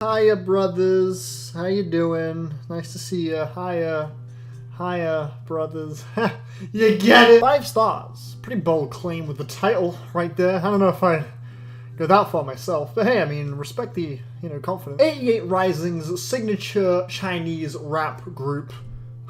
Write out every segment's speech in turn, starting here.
Hiya, brothers. How you doing? Nice to see you. Hiya, brothers. You get it? 5 stars. Pretty bold claim with the title right there. I don't know if I go that far myself, but hey, I mean, respect the, confidence. 88 Rising's signature Chinese rap group,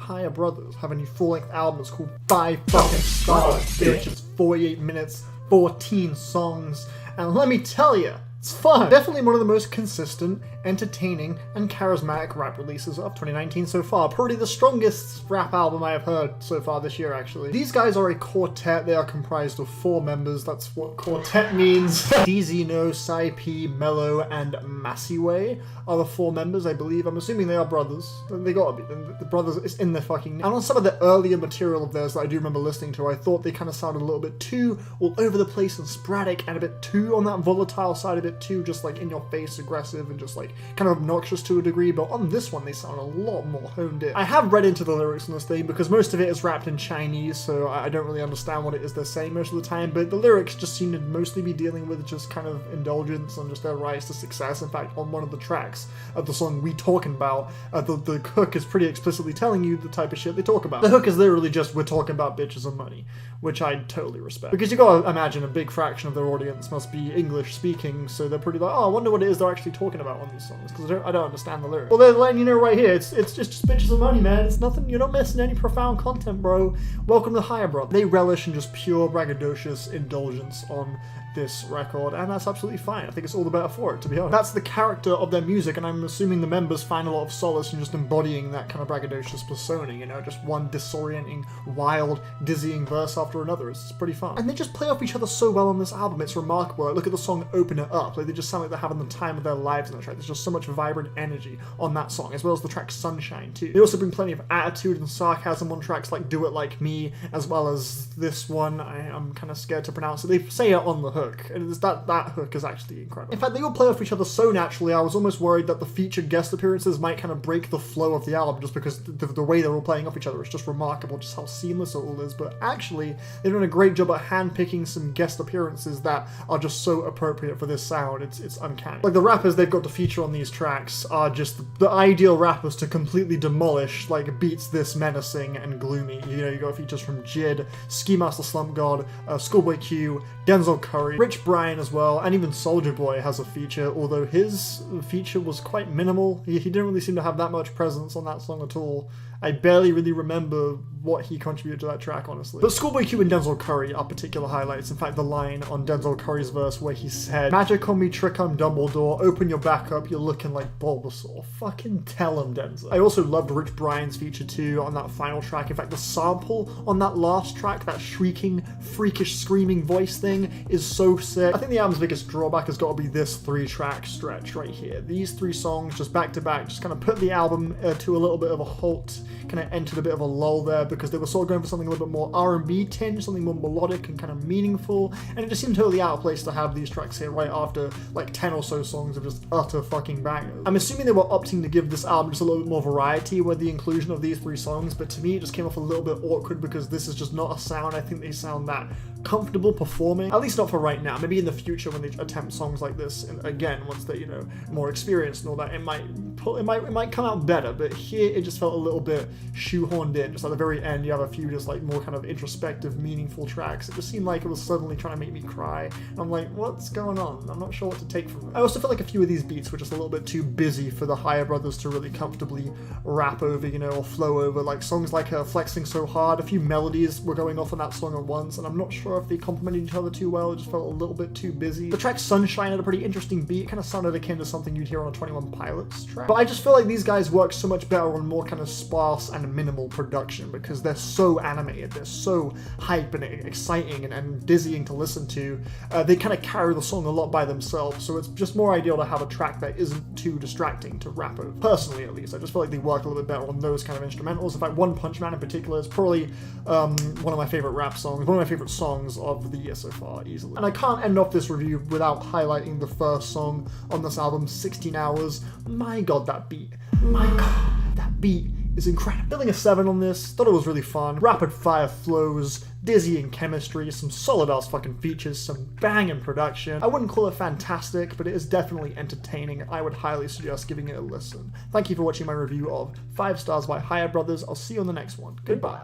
Hiya Brothers, have a new full-length album. It's called 5 fucking stars, bitch. It's 48 minutes, 14 songs, and let me tell you, it's fun. Definitely one of the most consistent, entertaining, and charismatic rap releases of 2019 so far. Probably the strongest rap album I have heard so far this year, actually. These guys are a quartet. They are comprised of 4 members. That's what quartet means. DZ No, Sai P, Mello, and Masiway are the 4 members, I believe. I'm assuming they are brothers. They gotta be. The brothers is in their fucking name. And on some of the earlier material of theirs that I do remember listening to, I thought they kind of sounded a little bit too all over the place and sporadic, and a bit too on that volatile side of it too, just like in your face aggressive and just like kind of obnoxious to a degree. But on this one they sound a lot more honed in. I have read into the lyrics on this thing because most of it is rapped in Chinese, so I don't really understand what it is they're saying most of the time, but the lyrics just seem to mostly be dealing with just kind of indulgence and just their rise to success. In fact, on one of the tracks of the song We Talking About, the hook is pretty explicitly telling you the type of shit they talk about. The hook is literally just, we're talking about bitches and money, which I totally respect. Because you gotta imagine a big fraction of their audience must be English speaking, so they're pretty like, oh, I wonder what it is they're actually talking about on these songs, because I don't understand the lyrics. Well, they're letting you know right here, it's just bitches and money, man. It's nothing, you're not missing any profound content, bro. Welcome to Hiya Bro. They relish in just pure braggadocious indulgence on this record, and that's absolutely fine. I think it's all the better for it, to be honest. That's the character of their music, and I'm assuming the members find a lot of solace in just embodying that kind of braggadocious persona, just one disorienting, wild, dizzying verse after another. It's pretty fun. And they just play off each other so well on this album, it's remarkable. Like, look at the song Open It Up, like they just sound like they're having the time of their lives on that track. There's just so much vibrant energy on that song, as well as the track Sunshine too. They also bring plenty of attitude and sarcasm on tracks like Do It Like Me, as well as this one, I'm kind of scared to pronounce it. They say it on the hook, and it's that hook is actually incredible. In fact, they all play off each other so naturally, I was almost worried that the featured guest appearances might kind of break the flow of the album, just because the way they're all playing off each other is just remarkable, just how seamless it all is. But actually, they're doing a great job at handpicking some guest appearances that are just so appropriate for this sound. It's uncanny. Like, the rappers they've got to feature on these tracks are just the ideal rappers to completely demolish, like, beats this menacing and gloomy. You got features from Jid, Ski Master Slump God, Schoolboy Q, Denzel Curry, Rich Brian as well, and even Soulja Boy has a feature, although his feature was quite minimal. He didn't really seem to have that much presence on that song at all. I barely really remember what he contributed to that track, honestly. But Schoolboy Q and Denzel Curry are particular highlights. In fact, the line on Denzel Curry's verse where he said, "Magic on me, trick on Dumbledore, open your back up, you're looking like Bulbasaur." Fucking tell him, Denzel. I also loved Rich Brian's feature too on that final track. In fact, the sample on that last track, that shrieking, freakish, screaming voice thing is so sick. I think the album's biggest drawback has got to be this 3-track stretch right here. These 3 songs, just back to back, just kind of put the album to a little bit of a halt, kind of entered a bit of a lull there, because they were sort of going for something a little bit more R&B tinge, something more melodic and kind of meaningful, and it just seemed totally out of place to have these tracks here right after like 10 or so songs of just utter fucking bangers. I'm assuming they were opting to give this album just a little bit more variety with the inclusion of these 3 songs, but to me it just came off a little bit awkward, because this is just not a sound I think they sound that comfortable performing, at least not for right now. Maybe in the future when they attempt songs like this, and again, once they're more experienced and all that, it might come out better. But here it just felt a little bit shoehorned in. Just at the very end, you have a few just like more kind of introspective, meaningful tracks. It just seemed like it was suddenly trying to make me cry. And I'm like, what's going on? I'm not sure what to take from it. I also feel like a few of these beats were just a little bit too busy for the Hiya Brothers to really comfortably rap over, or flow over. Like songs like Flexing So Hard, a few melodies were going off on that song at once, and I'm not sure if they complemented each other too well. It just felt a little bit too busy. The track Sunshine had a pretty interesting beat. It kind of sounded akin to something you'd hear on a 21 Pilots track. But I just feel like these guys work so much better on more kind of sparse and minimal production, because they're so animated, they're so hype and exciting and dizzying to listen to. They kind of carry the song a lot by themselves, so it's just more ideal to have a track that isn't too distracting to rap over. Personally, at least, I just feel like they work a little bit better on those kind of instrumentals. In fact, One Punch Man in particular is probably one of my favorite rap songs, one of my favorite songs of the year so far, easily. And I can't end off this review without highlighting the first song on this album, 16 Hours. My god, that beat. My god, that beat is incredible. Feeling a 7 on this, thought it was really fun. Rapid fire flows, dizzying chemistry, some solid ass fucking features, some banging production. I wouldn't call it fantastic, but it is definitely entertaining. I would highly suggest giving it a listen. Thank you for watching my review of 5 Stars by Higher Brothers. I'll see you on the next one. Goodbye.